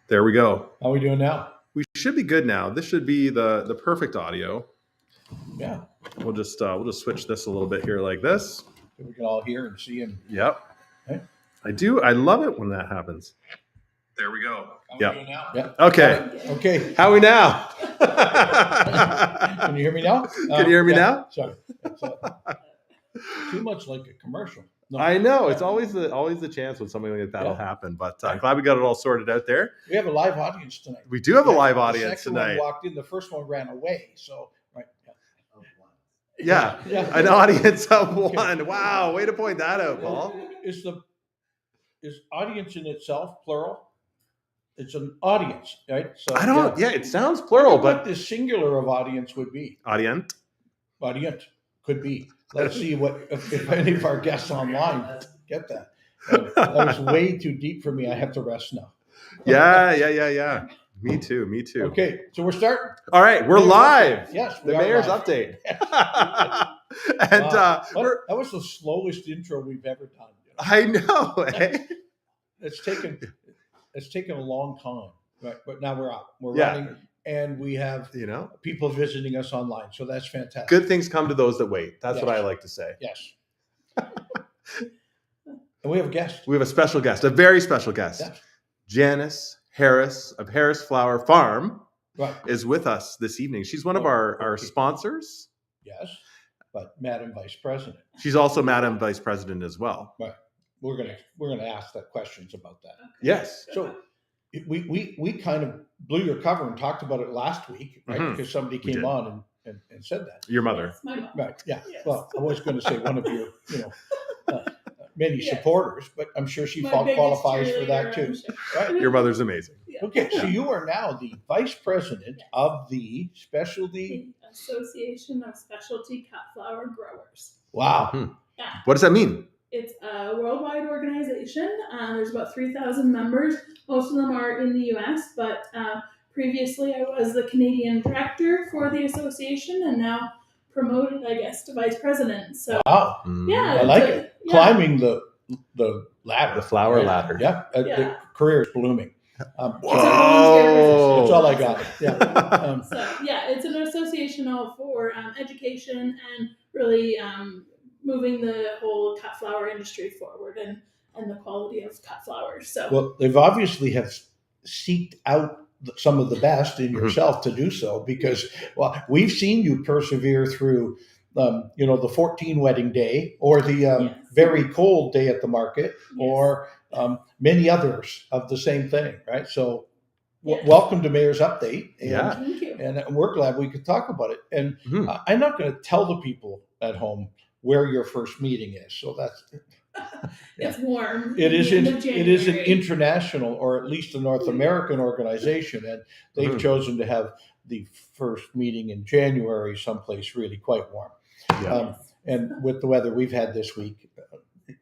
There we go. How are we doing now? We should be good now. This should be the perfect audio. Yeah. We'll just switch this a little bit here like this. So we can all hear and see and. Yep. Okay. I love it when that happens. There we go. How Yep. we doing now? Yeah. Okay. Okay. How are we now? Can you hear me now? Can you hear me now? Sorry. It's, too much like a commercial. No. I know. It's always the chance when something like that'll happen. But I'm glad we got it all sorted out there. We have a live audience tonight. We do have a live audience the second tonight. One walked in. The first one ran away. So right. Yeah. An audience of one. Wow. Way to point that out, Paul. Is audience in itself plural? It's an audience, right? So I don't. Yeah, it sounds plural, but what the singular of audience would be. Audience Could be. Let's see if any of our guests online get that. That was way too deep for me. I have to rest now. Yeah. Me too. Okay, so we're starting. All right, we're live. Yes, the mayor's live. update. And that was the slowest intro we've ever done. I know. Eh? It's taken a long time, right? But now we're out. We're running. And we have people visiting us online. So that's fantastic. Good things come to those that wait. That's what I like to say. Yes. And we have a guest. We have a special guest, a very special guest. Yes. Janis Harris of Harris Flower Farm is with us this evening. She's one of our sponsors. Yes, but Madam Vice President. She's also Madam Vice President as well. Right. We're gonna ask the questions about that. Yes. So we kind of blew your cover and talked about it last week, right? Mm-hmm. Because somebody came on and said that. Your mother. Yes, my mom. Right. Yeah. Yes. Well, I was going to say one of your, many supporters, but I'm sure she qualifies for that too. Right? Your mother's amazing. Yeah. Okay. So you are now the Vice President of the Association of Specialty Cut Flower Growers. Wow. Hmm. Yeah. What does that mean? It's a worldwide organization. There's about 3,000 members. Most of them are in the U.S., but previously I was the Canadian director for the association and now promoted, I guess, to vice president. So, wow. Yeah. I like it. Yeah. Climbing the ladder. The flower ladder. Yeah. The career is blooming. Whoa. That's all I got. Yeah. It's an association for education and really moving the whole cut flower industry forward and the quality of cut flowers. So, well, they've obviously have seeked out some of the best in yourself to do so because, well, we've seen you persevere through, the 14 wedding day or the very cold day at the market or many others of the same thing, right? So welcome to Mayor's Update. And, thank you. And we're glad we could talk about it. And I'm not going to tell the people at home where your first meeting is. So that's... It's warm. It is an international or at least a North American organization, and they've chosen to have the first meeting in January someplace really quite warm. Yeah. And with the weather we've had this week,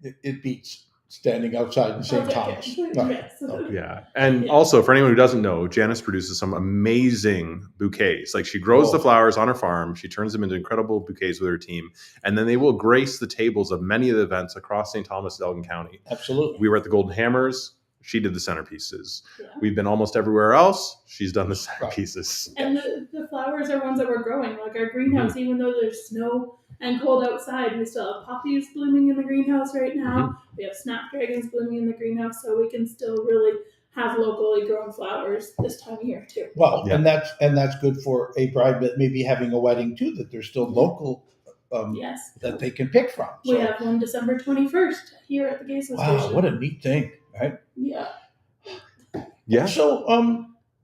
it beats standing outside in St. Thomas. Yeah. And also, for anyone who doesn't know, Janis produces some amazing bouquets. Like she grows the flowers on her farm. She turns them into incredible bouquets with her team. And then they will grace the tables of many of the events across St.Thomas Elgin County. Absolutely. We were at the Golden Hammers. She did the centerpieces. Yeah. We've been almost everywhere else. She's done the centerpieces. And the flowers are ones that we're growing. Like our greenhouse, even though there's snow and cold outside, we still have poppies blooming in the greenhouse right now. We have snapdragons blooming in the greenhouse, so we can still really have locally grown flowers this time of year too. Well, and that's good for a bride that may be having a wedding too, that there's still local that they can pick from. So. We have one December 21st here at the Gayson Station. Wow, what a neat thing, right? Yeah. Yeah. So,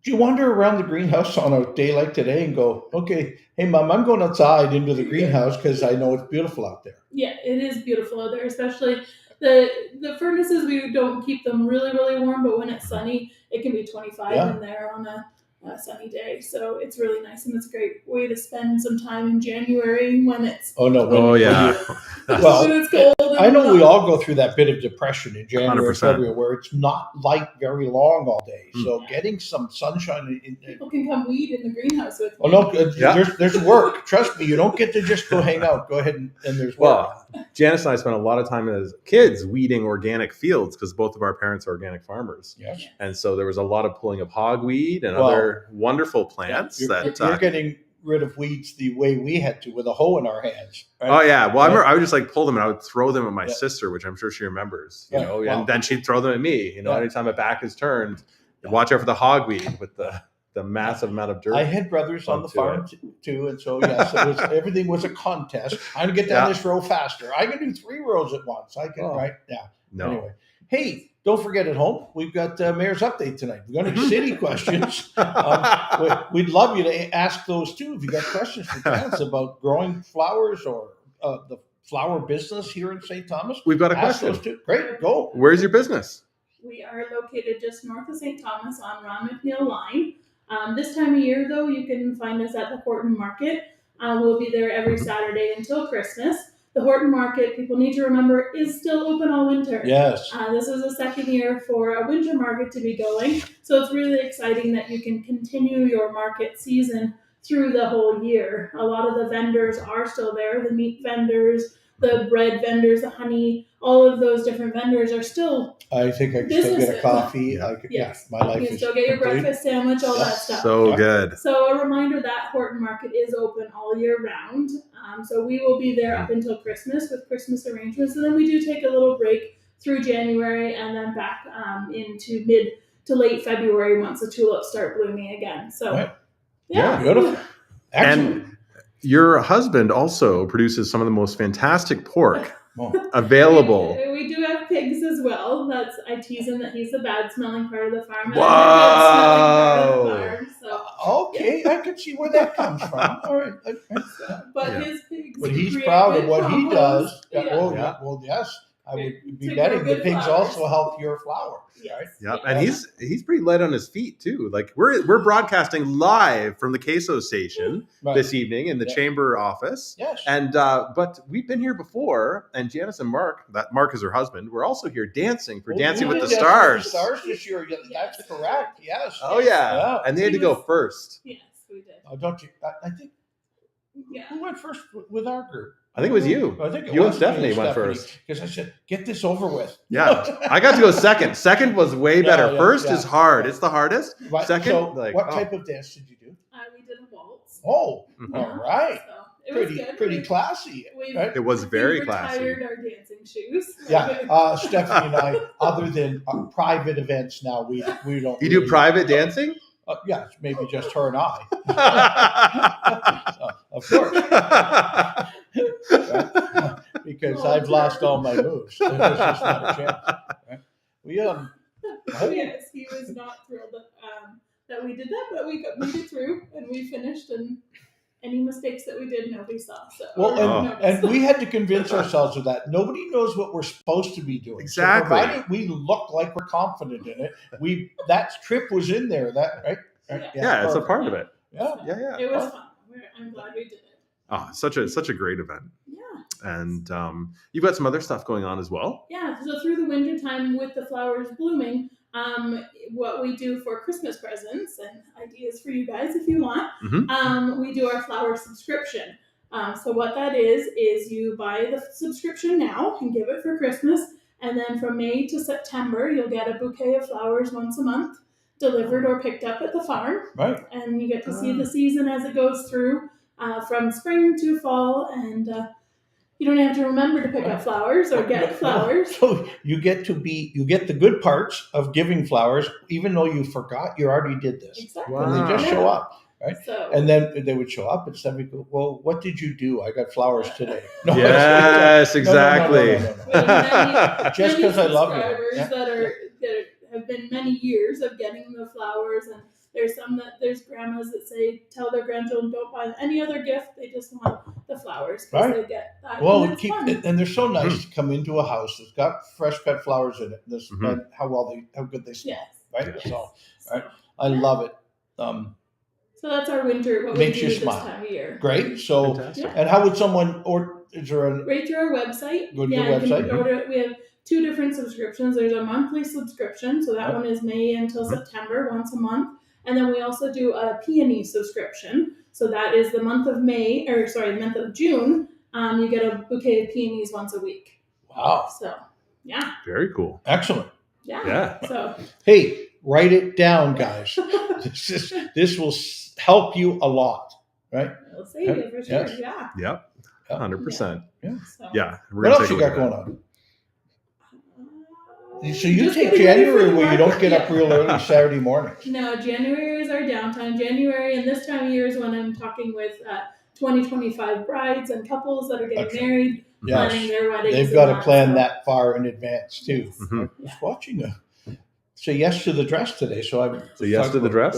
do you wander around the greenhouse on a day like today and go, okay, hey, Mom, I'm going outside into the greenhouse because I know it's beautiful out there? Yeah, it is beautiful out there, especially the furnaces. We don't keep them really, really warm, but when it's sunny, it can be 25 in there on sunny day. So it's really nice, and it's a great way to spend some time in January when it's Oh no! Oh yeah. Well, when it's cold. And I know we hot. all go through that bit of depression in January, 100%. February, where it's not light very long all day. So getting some sunshine. People can come weed in the greenhouse with me. Oh no! There's work. Trust me, you don't get to just go hang out. Go ahead and there's work. Well, Janis and I spent a lot of time as kids weeding organic fields because both of our parents are organic farmers. Yes. And so there was a lot of pulling of hogweed and Well, other wonderful plants You're getting rid of weeds the way we had to with a hoe in our hands. Right? Oh yeah. Well, I Right? remember I would just like pull them and I would throw them at my Yeah. sister, which I'm sure she remembers, Yeah. know, Wow. and then she'd throw them at me, Yeah. anytime a back is turned, watch out for the hogweed with the massive amount of dirt. I had brothers on the onto farm too, and so yes, everything was a contest. I'm gonna get down this row faster. I can do 3 rows at once. I can, right? Yeah. No. Anyway, hey, don't forget at home we've got Mayor's update tonight. We've got any city questions. We'd love you to ask those too. If you got questions for Janis about growing flowers or the flower business here in St. Thomas, We've got a ask question. those too. Great, go. Where's your business? We are located just north of St. Thomas on Ron McNeil line. This time of year, though, you can find us at the Horton Market. We'll be there every Saturday until Christmas. The Horton Market, people need to remember, is still open all winter. Yes. This is the second year for a winter market to be going. So it's really exciting that you can continue your market season through the whole year. A lot of the vendors are still there. The meat vendors, the bread vendors, the honey, all of those different vendors are still. I think I can still get a Businesses. coffee. Yes. My life You can is still get your complete. breakfast sandwich, all that stuff. So good. So a reminder that Horton Market is open all year round. So we will be there up until Christmas with Christmas arrangements. And then we do take a little break through January and then back into mid to late February once the tulips start blooming again. So, Right. yeah. Beautiful. Excellent. And your husband also produces some of the most fantastic pork Oh. available. We do have pigs as well. I tease him that he's the bad smelling part of the farm. And Wow. I'm the good smelling part of the farm. Okay, I can see where that comes from. All right. But Yeah. his pigs. But he's create proud of good what he compost. does. Yeah. Oh, Yeah. well, yes. I would be To betting grow the good pigs flowers. also help your flower. Yes. Right? Yep. Yeah. And he's pretty light on his feet too. Like we're broadcasting live from the queso station Right. this evening in the Yeah. chamber office. Yes. And but we've been here before, and Janis and Mark, that Mark is her husband, we're also here dancing for Dancing we with the did Dancing with the Stars. Stars this year. Yeah, that's correct. Yes. Oh yeah. Yeah. And they had to go first. Yes, we did. Oh, don't you? I think Yeah. who went first with our group? I think it was you. I think it You was and Stephanie went first. because I said, "Get this over with." Yeah. I got to go second. Second was way better. Yeah, First yeah. is hard. It's the hardest. Right. Second, So, like, what oh. type of dance did you do? We did a waltz. Oh, Mhm. all right. So it was good. Pretty classy. We've, Right? It was we've very classy. retired our dancing shoes. Yeah, Stephanie and I, other than private events now, we don't. You do really- private dancing? Yeah, maybe just her and I. Of course, right? Because I've lost all my moves. There's just not a chance. Right? We Yes, he was not thrilled that we did that, but we made it through and we finished. And any mistakes that we did, nobody saw. So Well, and we had to convince ourselves of that. Nobody knows what we're supposed to be doing. Exactly. So provided we look like we're confident in it, that trip was in there. That right? Yeah, it's a perfect. part of it. Yeah. Yeah. It was fun. I'm glad we did it. Oh, such a great event. Yeah. And you've got some other stuff going on as well. Yeah, so through the winter time with the flowers blooming, what we do for Christmas presents and ideas for you guys if you want, we do our flower subscription. So what that is you buy the subscription now and give it for Christmas, and then from May to September you'll get a bouquet of flowers once a month delivered or picked up at the farm. Right. And you get to see the season as it goes through from spring to fall, and you don't have to remember to pick up flowers or get flowers. So you get the good parts of giving flowers, even though you forgot you already did this. Exactly. Wow. And they just show up, right? So, And then they would show up and somebody go, "Well, what did you do? I got flowers today." No, Yes, no, no, exactly. no, no, no, no, no. many, Just 'cause I love you. subscribers Yeah. that have been many years of getting the flowers, and there's grandmas that say tell their grandchildren don't buy any other gift, they just want the flowers because Right. they get that. Well, and it's fun. and they're so nice to come into a house that's got fresh cut flowers in it. This Mhm. and how good they smell, Yes. right? Yeah. So So, I love it. So that's our winter, what we Makes do you this smile. time of year. Great. So, Fantastic. and how would someone, or is there a Right through our website. Go to yeah, your you website. can order it. We have 2 different subscriptions. There's a monthly subscription, so that Yep. one is May until September, once a month. And then we also do a peony subscription. So that is the month of the month of June. You get a bouquet of peonies once a week. Wow. So, yeah. Very cool. Excellent. Yeah. So, Hey, write it down, guys. This will help you a lot, right? we'll save it for sure. Yes. Yeah. Yep. 100%. So. Yeah. We're What gonna else take you a got look going at on? So you Just take getting ready for January the where you don't market. get up real early Saturday morning. No, January is our downtime. January and this time of year is when I'm talking with 2025 brides and couples that are getting Excellent. married, Yes. planning their weddings. They've and got to plan so- that far in advance too. Yes. Mhm. I was watching say yes to the dress today, so I So yes to the dress?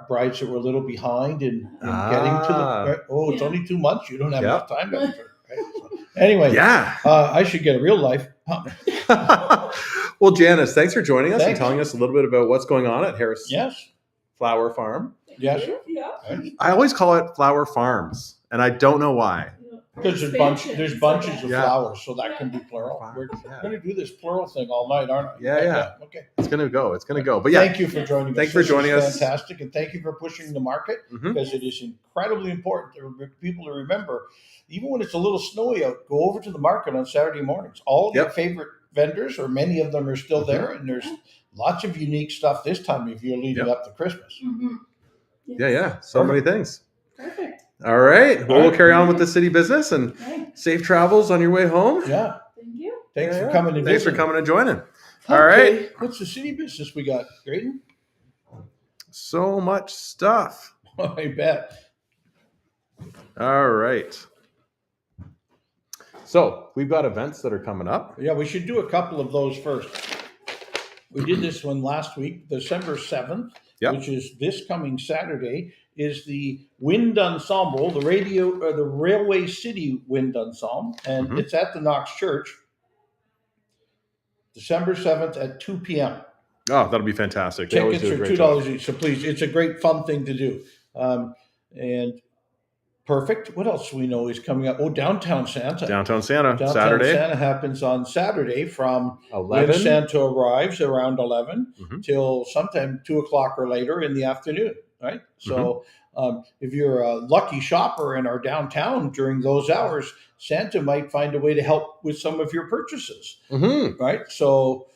Brides that were a little behind in getting to the. Right? Oh, it's Yeah. only 2 months. You don't have Yep. enough time. To, right? So, anyway, Yeah. I should get a real life. Well, Janis, thanks for joining us Thanks. and telling us a little bit about what's going on at Harris Yes. Flower Farm. Yes. Yeah. I always call it Flower Farms, and I don't know why. Because there's Expansion. bunches of Yeah. flowers, so that can be plural. We're Yeah. going to do this plural thing all night, aren't we? Yeah. Okay. It's gonna go. It's gonna go. But yeah, Thank you for joining us. Thanks for This joining is us. Fantastic, and thank you for pushing the market Mhm. because it is incredibly important for people to remember. Even when it's a little snowy out, go over to the market on Saturday mornings. All of your Yep. favorite vendors, or many of them, are still Mhm. there, and there's lots of unique stuff this time of year leading Yep. up to Christmas. Mm-hmm. Yeah. So many things. Perfect. All right. Well, All we'll right. carry on with the city business and Okay. safe travels on your way home. Yeah. Thank you. Thanks Yeah. for coming and Thanks for visiting. coming and joining. All Okay, right. what's the city business we got, Grayden? So much stuff. I bet. All right. So we've got events that are coming up. Yeah, we should do a couple of those first. We did this one last week, December 7th, Yep. which is this coming Saturday, is the Wind Ensemble, the Railway City Wind Ensemble, and Mhm. it's at the Knox Church, December 7th at 2 p.m. Oh, that'll be fantastic. They always Tickets do a are great job. $2 each, so please, it's a great fun thing to do. And perfect. What else do we know is coming up? Oh, Downtown Santa. Downtown Santa, Downtown Saturday, Santa happens on Saturday from 11. when Santa arrives around 11 Mhm. till sometime 2 o'clock or later in the afternoon, right? So Mm-hmm. if you're a lucky shopper and are downtown during those hours, Santa might find a way to help with some of your purchases, Mhm. right? So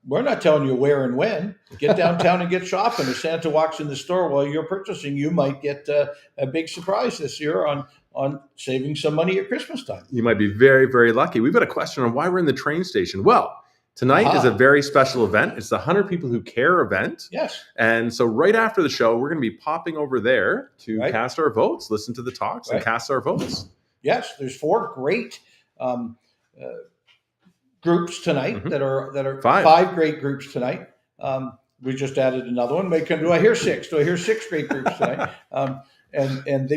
we're not telling you where and when. Get downtown and get shopping. If Santa walks in the store while you're purchasing, you might get a big surprise this year on saving some money at Christmas time. You might be very, very lucky. We've got a question on why we're in the train station. Well, tonight is a very special event. It's the 100 People Who Care event. Yes. And so right after the show, we're going to be popping over there to Right. cast our votes, listen to the talks, and Right. cast our votes. Yes, there's 4 great groups tonight Mhm. that are Five. 5 great groups tonight. We just added another one. Do I hear 6? Do I hear 6 great groups tonight?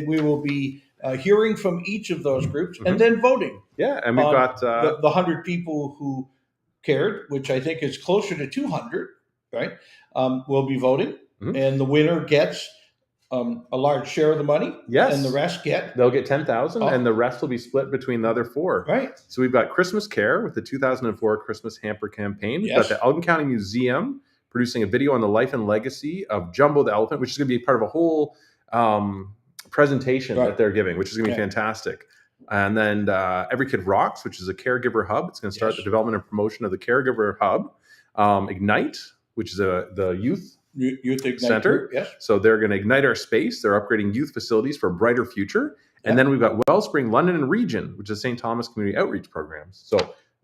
We will be hearing from each of those groups and then voting. Yeah, and we've got the 100 people who cared, which I think is closer to 200. Right, will be voting, Mhm. and the winner gets a large share of the money. Yes. and the rest get they'll get 10,000 Oh. and the rest will be split between the other 4. right. So we've got Christmas Care with the 2004 Christmas Hamper Campaign. We've Yes. got the Elgin County Museum producing a video on the life and legacy of Jumbo the elephant, which is going to be part of a whole presentation Right. that they're giving, which is going to be Yeah. fantastic. And then Every Kid Rocks, which is a caregiver hub. It's going to start Yes. the development and promotion of the caregiver hub. Ignite, which is the youth Youth Ignite Center. Group, yes. So they're going to ignite our space. They're upgrading youth facilities for a brighter future. And Yeah. then we've got Wellspring London and Region, which is St.Thomas Community Outreach Programs. So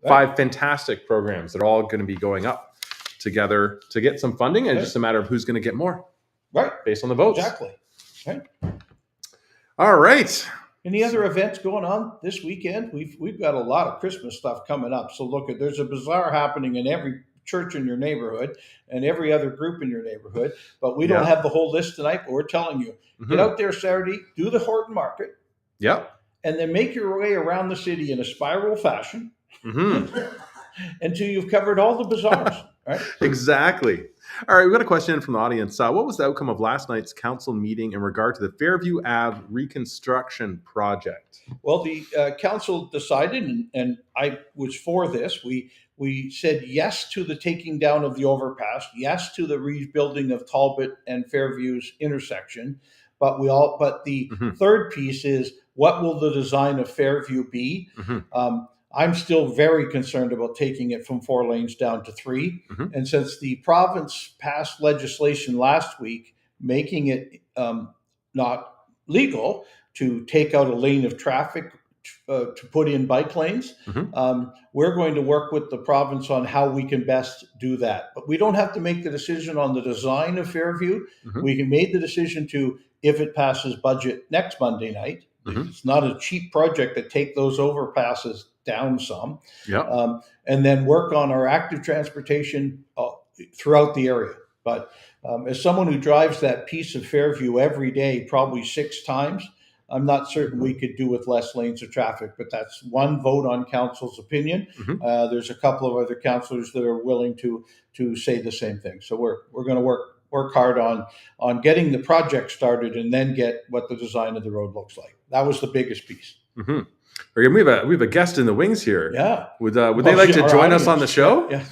5 fantastic programs that are all going to be going up together to get some funding. And it's just a matter of who's going to get more Right, based on the votes. exactly. Right. All right. Any other events going on this weekend? We've got a lot of Christmas stuff coming up. So look, there's a bazaar happening in every church in your neighborhood and every other group in your neighborhood. But we don't Yeah. have the whole list tonight, but we're telling you, get out there Saturday, do the Horton Market, Yep. and then make your way around the city in a spiral fashion hmm until you've covered all the bazaars. right? Exactly. All right, we've got a question in from the audience. What was the outcome of last night's council meeting in regard to the Fairview Ave reconstruction project? Well, the council decided, and I was for this. We said yes to the taking down of the overpass, yes to the rebuilding of Talbot and Fairview's intersection, but the third piece is, what will the design of Fairview be? I'm still very concerned about taking it from 4 lanes down to 3. And since the province passed legislation last week making it not legal to take out a lane of traffic to put in bike lanes, we're going to work with the province on how we can best do that. But we don't have to make the decision on the design of Fairview. We can make the decision to, if it passes budget next Monday night. It's not a cheap project to take those overpasses down some. And then work on our active transportation throughout the area. But as someone who drives that piece of Fairview every day, probably 6 times, I'm not certain we could do with less lanes of traffic, but that's one vote on council's opinion. There's a couple of other councillors that are willing to say the same thing. So we're going to work hard on getting the project started and then get what the design of the road looks like. That was the biggest piece. We have a guest in the wings here. Yeah. Would they like to join us on the show? Yeah.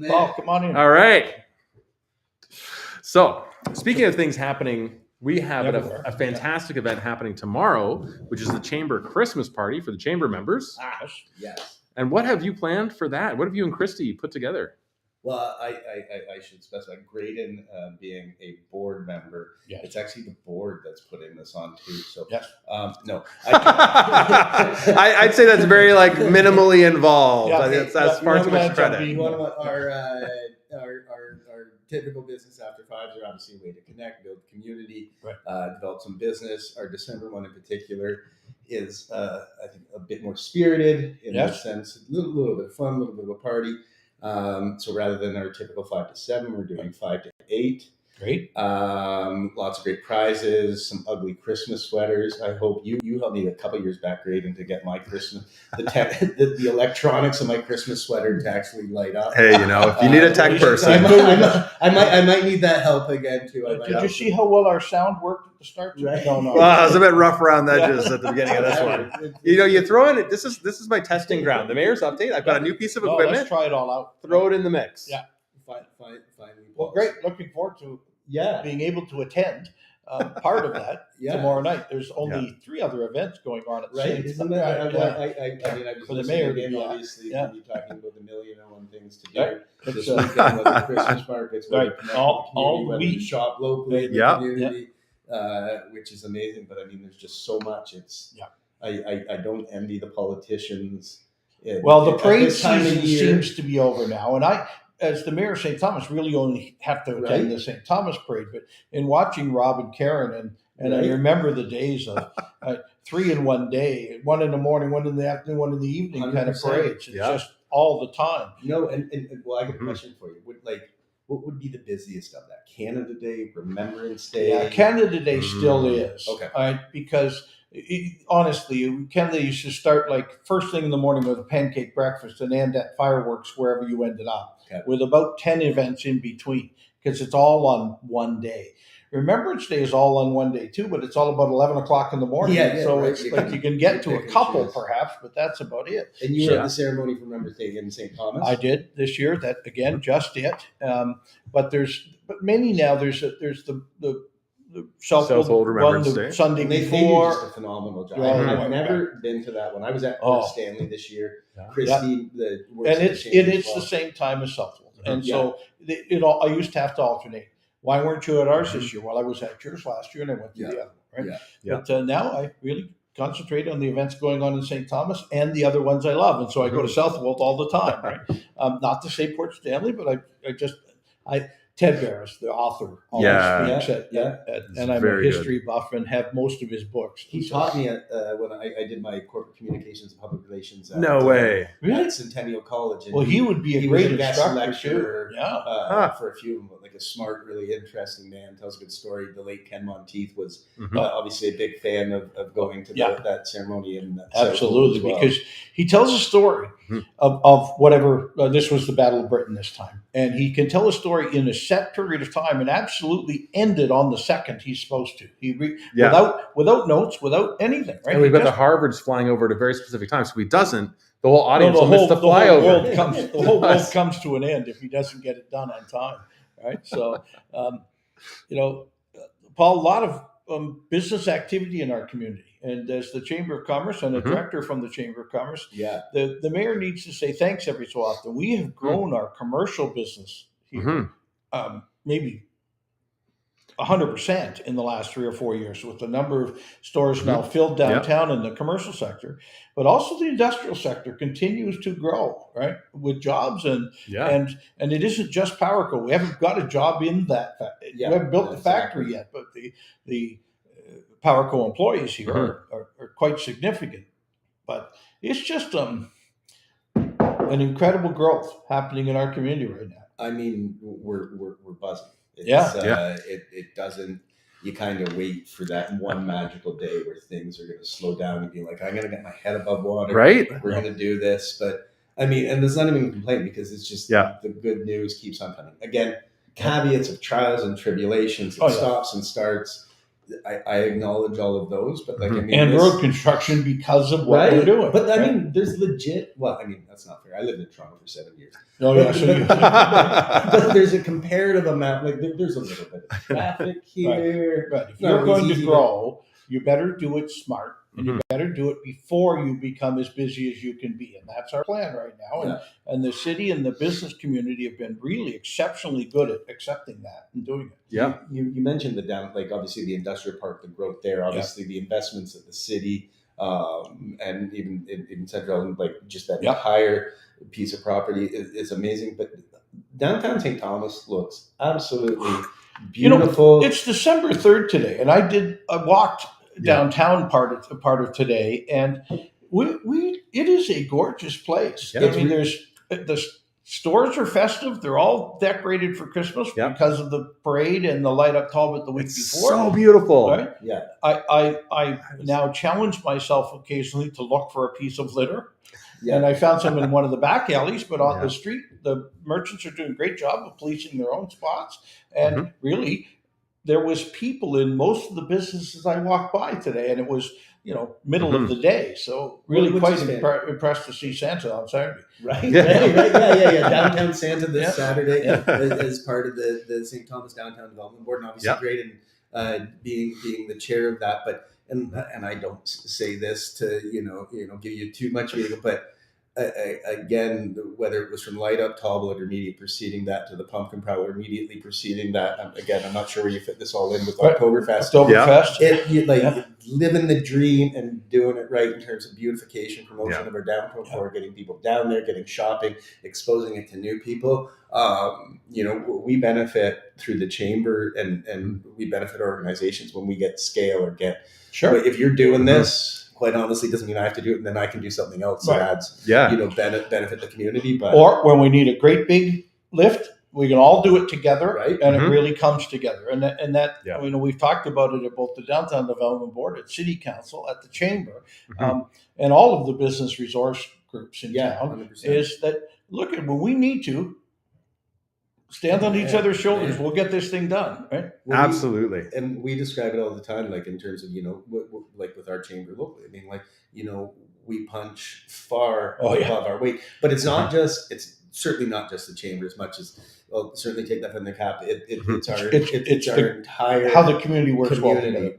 Paul, come on in. All right. So, speaking of things happening, we have a fantastic event happening tomorrow, which is the Chamber Christmas party for the Chamber members. Yes. And what have you planned for that? What have you and Christy put together? Well, I should specify, Grayden being a board member, it's actually the board that's putting this on too. So, no. I'd say that's very minimally involved. That's far too much credit. One of our typical business after fives are obviously a way to connect, build community, develop some business. Our December one in particular is, I think, a bit more spirited in that sense, a little bit of fun, a little bit of a party. So rather than our typical 5 to 7, we're doing 5 to 8. Great. Lots of great prizes, some ugly Christmas sweaters. I hope you helped me a couple years back, Grayden, to get my Christmas, the electronics of my Christmas sweater to actually light up. Hey, if you need a tech person, I might need that help again too. Did you see how well our sound worked at the start? Right. No. Well, it was a bit rough around the edges at the beginning of this one. You throw in it. This is my testing ground. The mayor's update. I've got a new piece of equipment. Let's try it all out. Throw it in the mix. Fine. Well, great. Looking forward to being able to attend part of that tomorrow night. There's only 3 other events going on at the same time. Isn't there? I was for the mayor again, obviously, we'll be talking about the 1,000,001 things to do. Right. This weekend, whether Christmas markets, all whether week. shop locally in the community, which is amazing. But I mean, there's just so much. I don't envy the politicians. The parade season seems to be over now, and I, as the mayor of St. Thomas, really only have to attend the St. Thomas parade. But in watching Rob and Karen, and I remember the days of 3 in one day, 1 in the morning, 1 in the afternoon, 1 in the evening 100%. Kind of parades. It's just all the time. Well, I got a question for you. What would be the busiest of that? Canada Day, Remembrance Day? Yeah, Canada Day still is. Okay. Because honestly, Canada used to start first thing in the morning with a pancake breakfast and end at fireworks wherever you ended up, with about 10 events in between, because it's all on one day. Remembrance Day is all on one day too, but it's all about 11 o'clock in the morning. It's you can get to a couple perhaps, but that's about it. And you were at the ceremony for Remembrance Day in St. Thomas? I did this year. That again, just it. But many now. There's the Southwold Remembrance one Day. Sunday They before. do just a phenomenal job. I've never been to that one. I was at Port Stanley this year. Christy, it's the same time as Southwold, and so I used to have to alternate. Why weren't you at ours this year? Well, I was at yours last year, and I went to the other. Right? But now I really concentrate on the events going on in St. Thomas and the other ones I love, and so I go to Southwold all the time. Right? Not to say Port Stanley, but I Ted Barris, the author, always speaks and I'm a history buff and have most of his books. He taught me when I did my corporate communications and public relations. No way. At Centennial College. And he would be a great instructor too. For a few of them, a smart, really interesting man, tells a good story. The late Ken Monteith was obviously a big fan of going to that ceremony. And absolutely, because he tells a story. of whatever. This was the Battle of Britain this time, and he can tell a story in a set period of time and absolutely end it on the second he's supposed to. Without notes, without anything. Right? And we've got the Harvards flying over at a very specific time. So if he doesn't, the whole audience will miss the flyover. The whole world comes to an end if he doesn't get it done on time. Right. So, Paul, a lot of business activity in our community. And as the Chamber of Commerce and a director from the Chamber of Commerce, the mayor needs to say thanks every so often. We have grown our commercial business here, maybe 100% in the last 3 or 4 years, with the number of stores now filled downtown in the commercial sector, but also the industrial sector continues to grow, right, with jobs and it isn't just PowerCo. We haven't got a job in that. We haven't built the factory yet, but the PowerCo employees here are quite significant. But it's just an incredible growth happening in our community right now. I mean, we're buzzing. It doesn't. You kind of wait for that one magical day where things are going to slow down and be like, I'm going to get my head above water. Right. We're going to do this. But I mean, and there's not even a complaint because it's just the good news keeps on coming. Again, caveats of trials and tribulations, and stops and starts. I acknowledge all of those, but like, I mean, and road construction because of what we're doing. But I mean, there's legit. Well, I mean, that's not fair. I lived in Toronto for 7 years. But there's a comparative amount. Like there's a little bit of traffic here. Right. If you're going to grow, you better do it smart, and you better do it before you become as busy as you can be. And that's our plan right now. And the city and the business community have been really exceptionally good at accepting that and doing it. Yeah. You mentioned obviously the industrial park, the growth there, obviously the investments of the city, and even in Central, like just that entire piece of property is amazing. But downtown St. Thomas looks absolutely beautiful. It's December 3rd today, and I walked downtown part of today, and it is a gorgeous place. I mean, the stores are festive. They're all decorated for Christmas because of the parade and the light up Talbot the week before. So beautiful. Right? Yeah. I now challenge myself occasionally to look for a piece of litter. Yeah. And I found some in one of the back alleys, but on the street, the merchants are doing a great job of policing their own spots. And really, there was people in most of the businesses I walked by today, and it was, middle of the day. So really quite impressed to see Santa on Saturday. Right. Yeah. Downtown Santa this Saturday as part of the St. Thomas Downtown Development Board, and obviously Grayden being the chair of that. But and I don't say this to give you too much reading, but again, whether it was from Light Up Talbot or immediately preceding that to the Pumpkin Prowler, immediately preceding that, again, I'm not sure where you fit this all in with Oktoberfest. Living the dream and doing it right in terms of beautification, promotion of our downtown core, getting people down there, getting shopping, exposing it to new people. We benefit through the chamber and we benefit organizations when we get scale or get. Sure. But if you're doing this, quite honestly, doesn't mean I have to do it and then I can do something else that adds, benefit the community. But or when we need a great big lift, we can all do it together, and it really comes together. And that we've talked about it at both the Downtown Development Board, at City Council, at the Chamber, and all of the business resource groups in town. 100%. Is that look at when we need to stand on each other's shoulders, we'll get this thing done, right? Absolutely. And we describe it all the time, like in terms of, like with our chamber locally. I mean, like, we punch far above our weight, but it's certainly not just the chamber as much as, certainly take that from the cap. It's our entire, how the community works well together.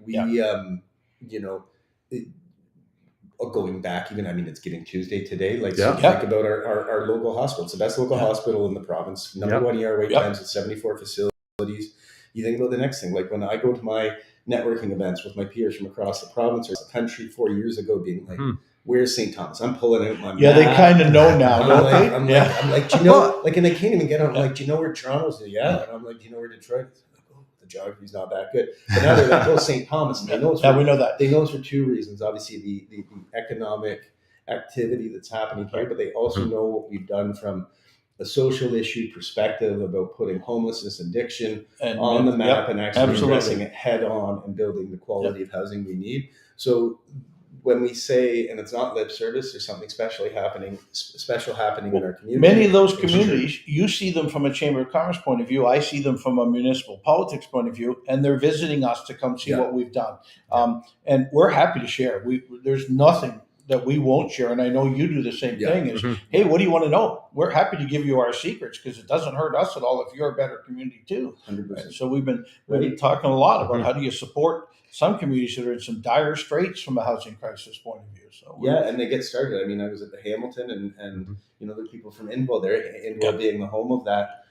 Going back even, it's Giving Tuesday today. Like, so think about our local hospital. It's the best local hospital in the province. Number one ER wait times with 74 facilities. You think about the next thing, like when I go to my networking events with my peers from across the province or the country 4 years ago, being like, where's St. Thomas? I'm pulling out my map. They kind of know now, don't they? I'm like, do you know, like, and they can't even get on, like, do you know where Toronto's? Yeah. And I'm like, do you know where Detroit is? The geography's not that good. But now they're like, St. Thomas. And they know we know that. They know it's for two reasons. Obviously, the economic activity that's happening here, but they also know what we've done from a social issue perspective about putting homelessness and addiction on the map and actually addressing it head on and building the quality of housing we need. So when we say, and it's not lip service, there's something special happening in our community. Many of those communities, you see them from a Chamber of Commerce point of view. I see them from a municipal politics point of view, and they're visiting us to come see what we've done. And we're happy to share. There's nothing that we won't share, and I know you do the same thing. Is hey, what do you want to know? We're happy to give you our secrets because it doesn't hurt us at all if you're a better community too. 100%. So we've been talking a lot about how do you support some communities that are in some dire straits from a housing crisis point of view. So and they get started. I mean, I was at the Hamilton, and you know, the people from Indwell there, Indwell being the home of that,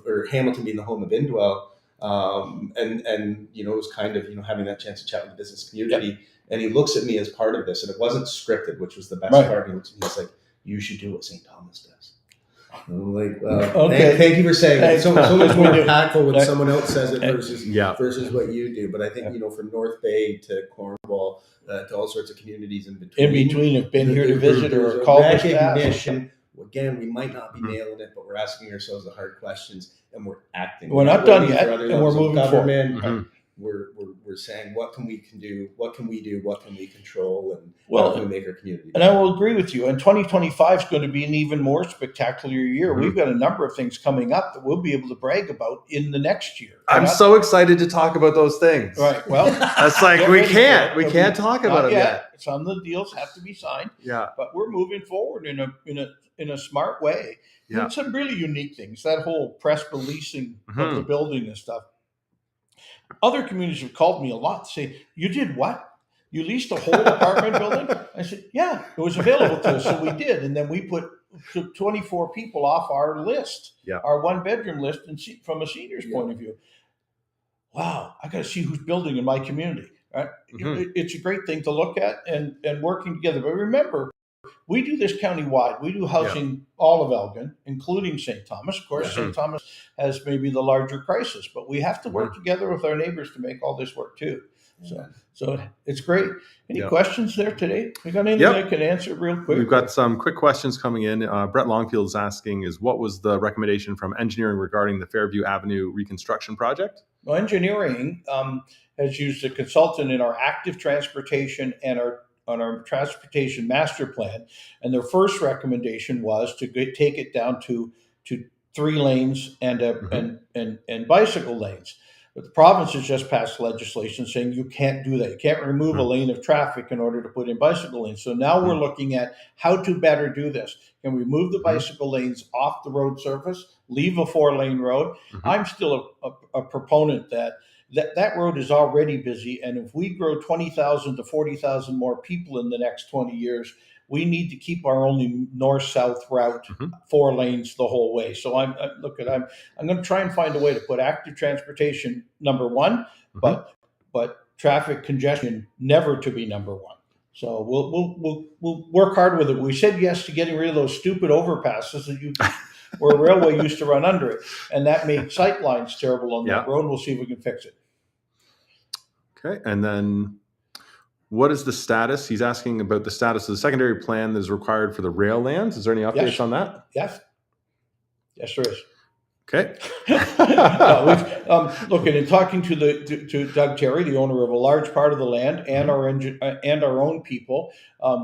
or Hamilton being the home of Indwell, and you know, it was kind of, you know, having that chance to chat with the business community. And he looks at me as part of this, and it wasn't scripted, which was the best part. He looks at me, he's like, "You should do what St. Thomas does." And I'm like, "Well, thank you for saying it." So much more impactful when someone else says it versus what you do. But I think, you know, from North Bay to Cornwall to all sorts of communities in between, have been here to visit or call us recognition. Again, we might not be nailing it, but we're asking ourselves the hard questions, and we're acting. We're not done yet, and we're moving forward. We're saying, what can we do, what can we control, and how can we make our community better? And I will agree with you. And 2025 is going to be an even more spectacular year. We've got a number of things coming up that we'll be able to brag about in the next year. I'm so excited to talk about those things. Right. Well, that's like we can't talk about it yet. Some of the deals have to be signed. Yeah. But we're moving forward in a smart way. Yeah. And some really unique things. That whole Prespa leasing of the building and stuff. Other communities have called me a lot to say, "You did what? You leased a whole apartment building?" I said, "Yeah, it was available to us, so we did." And then we put 24 people off our list, our one-bedroom list, and from a senior's point of view. Wow, I got to see who's building in my community. Right? It's a great thing to look at and working together. But remember, we do this countywide. We do housing all of Elgin, including St. Thomas. Of course, St. Thomas has maybe the larger crisis, but we have to work together with our neighbors to make all this work too. So it's great. Any questions there today? We got anything I can answer real quick? We've got some quick questions coming in. Brett Longfield is asking, what was the recommendation from engineering regarding the Fairview Avenue reconstruction project? Well, engineering has used a consultant in our active transportation and on our transportation master plan, and their first recommendation was to take it down to 3 lanes and bicycle lanes. But the province has just passed legislation saying you can't do that. You can't remove a lane of traffic in order to put in bicycle lanes. So now we're looking at how to better do this. Can we move the bicycle lanes off the road surface, leave a 4-lane road? I'm still a proponent that road is already busy, and if we grow 20,000 to 40,000 more people in the next 20 years, we need to keep our only north-south route 4 lanes the whole way. So I'm going to try and find a way to put active transportation number 1, but traffic congestion never to be number 1. So we'll work hard with it. We said yes to getting rid of those stupid overpasses that where a railway used to run under it, and that made sight lines terrible on that road. We'll see if we can fix it. Okay, and then what is the status? He's asking about the status of the secondary plan that is required for the rail lands. Is there any updates on that? Yes, there is. Okay. Look, in talking to Doug Terry, the owner of a large part of the land, and our own people,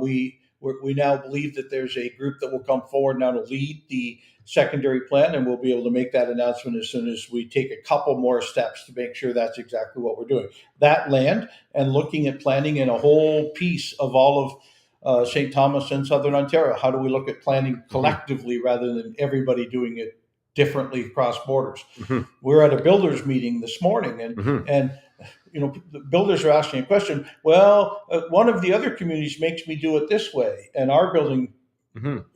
we now believe that there's a group that will come forward now to lead the secondary plan, and we'll be able to make that announcement as soon as we take a couple more steps to make sure that's exactly what we're doing. That land, and looking at planning in a whole piece of all of St. Thomas and Southern Ontario. How do we look at planning collectively rather than everybody doing it differently across borders? We're at a builders meeting this morning, and you know, the builders are asking a question. Well, one of the other communities makes me do it this way, and our building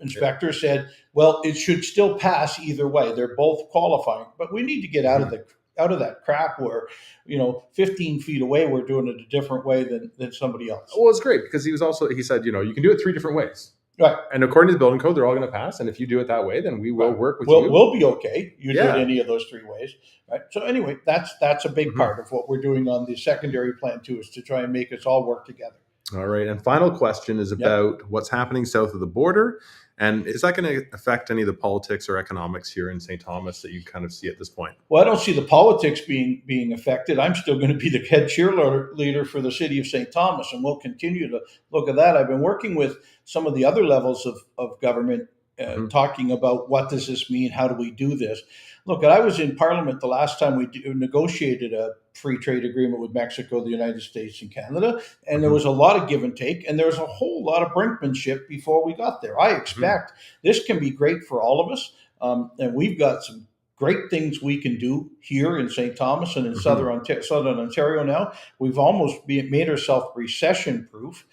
inspector said, well, it should still pass either way. They're both qualifying, but we need to get out of that crap where, you know, 15 feet away we're doing it a different way than somebody else. Well, it's great because he said, you know, you can do it 3 different ways. Right. And according to the building code, they're all going to pass. And if you do it that way, then we will work with you. We'll be okay. You do it any of those 3 ways. Right. So anyway, that's a big part of what we're doing on the secondary plan too, is to try and make us all work together. All right. And final question is about what's happening south of the border. And is that going to affect any of the politics or economics here in St. Thomas that you kind of see at this point? Well, I don't see the politics being affected. I'm still going to be the head cheerleader for the city of St. Thomas, and we'll continue to look at that. I've been working with some of the other levels of government, talking about what does this mean? How do we do this? Look, I was in Parliament the last time we negotiated a free trade agreement with Mexico, the United States, and Canada, and there was a lot of give and take, and there was a whole lot of brinkmanship before we got there. I expect this can be great for all of us, and we've got some great things we can do here in St. Thomas and in Southern Ontario now. We've almost made ourselves recession-proof,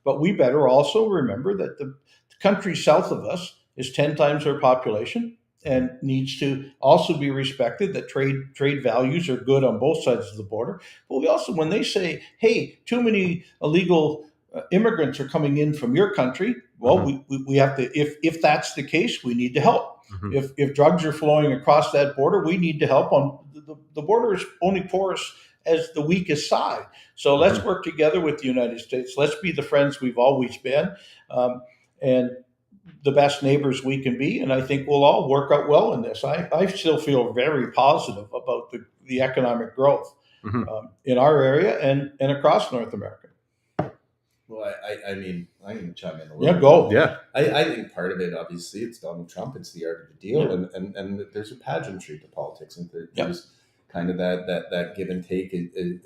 but we better also remember that the country south of us is 10 times our population and needs to also be respected, that trade values are good on both sides of the border. But we also, when they say, hey, too many illegal immigrants are coming in from your country, well, we have to, if that's the case, we need to help. If drugs are flowing across that border, we need to help. On the border is only porous as the weakest side. So let's work together with the United States. Let's be the friends we've always been, and the best neighbors we can be. And I think we'll all work out well in this. I still feel very positive about the economic growth in our area and across North America. Well, I mean, I can chime in a little. Yeah, go. Yeah. I think part of it, obviously, it's Donald Trump. It's the art of the deal, and there's a pageantry to politics, and there's kind of that give and take,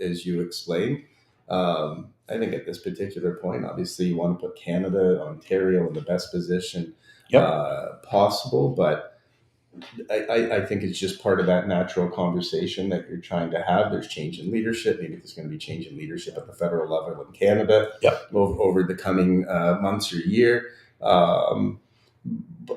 as you explained. I think at this particular point, obviously, you want to put Canada, Ontario in the best position possible, but I think it's just part of that natural conversation that you're trying to have. There's change in leadership. Maybe there's going to be change in leadership at the federal level in Canada over the coming months or year.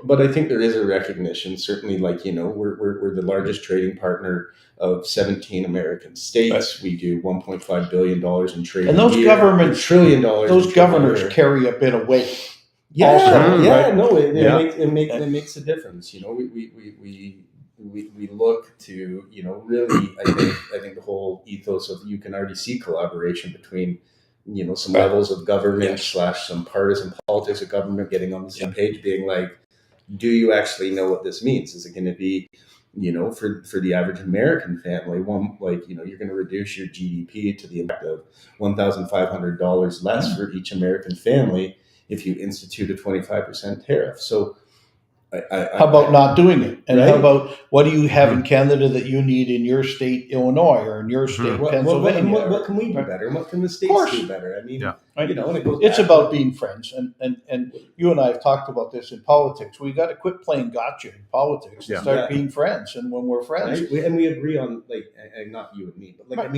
But I think there is a recognition, certainly, like, we're the largest trading partner of 17 American states. We do $1.5 billion in trade. And those governments, $1 trillion. Those governors carry a bit of weight. Yeah, also, it makes a difference. We look to, really, I think the whole ethos of, you can already see collaboration between, some levels of government / some partisan politics of government getting on the same page, being like, do you actually know what this means? Is it going to be, for the average American family, you're going to reduce your GDP to the impact of $1,500 less for each American family if you institute a 25% tariff. So how about not doing it? And how about, what do you have in Canada that you need in your state, Illinois, or in your state, Pennsylvania? What can we do better? And what can the states do better? I mean, it's about being friends. And you and I have talked about this in politics. We got to quit playing gotcha in politics and start being friends. And when we're friends. And we agree on, not you and me, but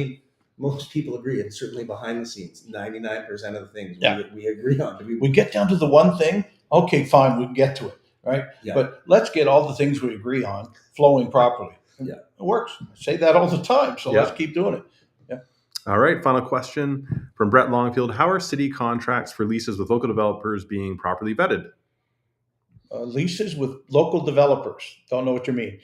most people agree, and certainly behind the scenes, 99% of the things we agree on. We get down to the one thing, okay, fine, we can get to it, right? Yeah. But let's get all the things we agree on flowing properly. Yeah. It works. I say that all the time, so let's keep doing it. Yeah. All right, final question from Brett Longfield. How are city contracts for leases with local developers being properly vetted? Leases with local developers, don't know what you mean.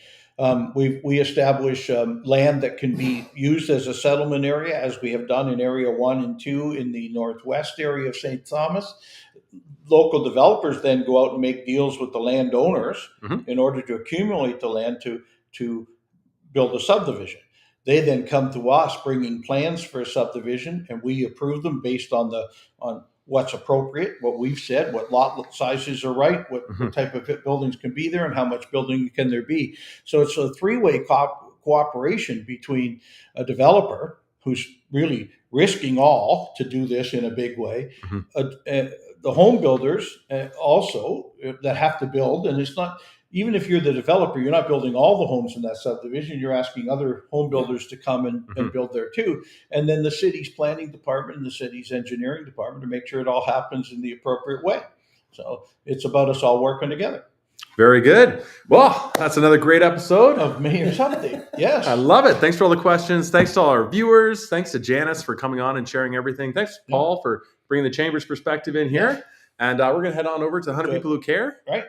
We establish land that can be used as a settlement area, as we have done in Area 1 and 2 in the northwest area of St. Thomas. Local developers then go out and make deals with the landowners in order to accumulate the land to build a subdivision. They then come to us bringing plans for a subdivision, and we approve them based on what's appropriate, what we've said, what lot sizes are right, what type of buildings can be there, and how much building can there be. So it's a three-way cooperation between a developer who's really risking all to do this in a big way, the home builders also that have to build, and it's not, even if you're the developer, you're not building all the homes in that subdivision. You're asking other home builders to come and build there too. And then the city's planning department and the city's engineering department to make sure it all happens in the appropriate way. So it's about us all working together. Very good. Well, that's another great episode of Mayor's Update. Yes. I love it. Thanks for all the questions. Thanks to all our viewers. Thanks to Janis for coming on and sharing everything. Thanks, Paul, for bringing the Chamber's perspective in here. And we're going to head on over to 100 People Who Care. Right.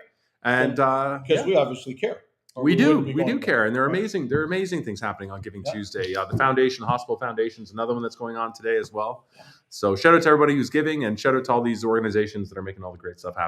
And because we obviously care. We do care. And there are amazing things happening on Giving Tuesday. The foundation, Hospital Foundation, is another one that's going on today as well. So shout out to everybody who's giving, and shout out to all these organizations that are making all the great stuff happen.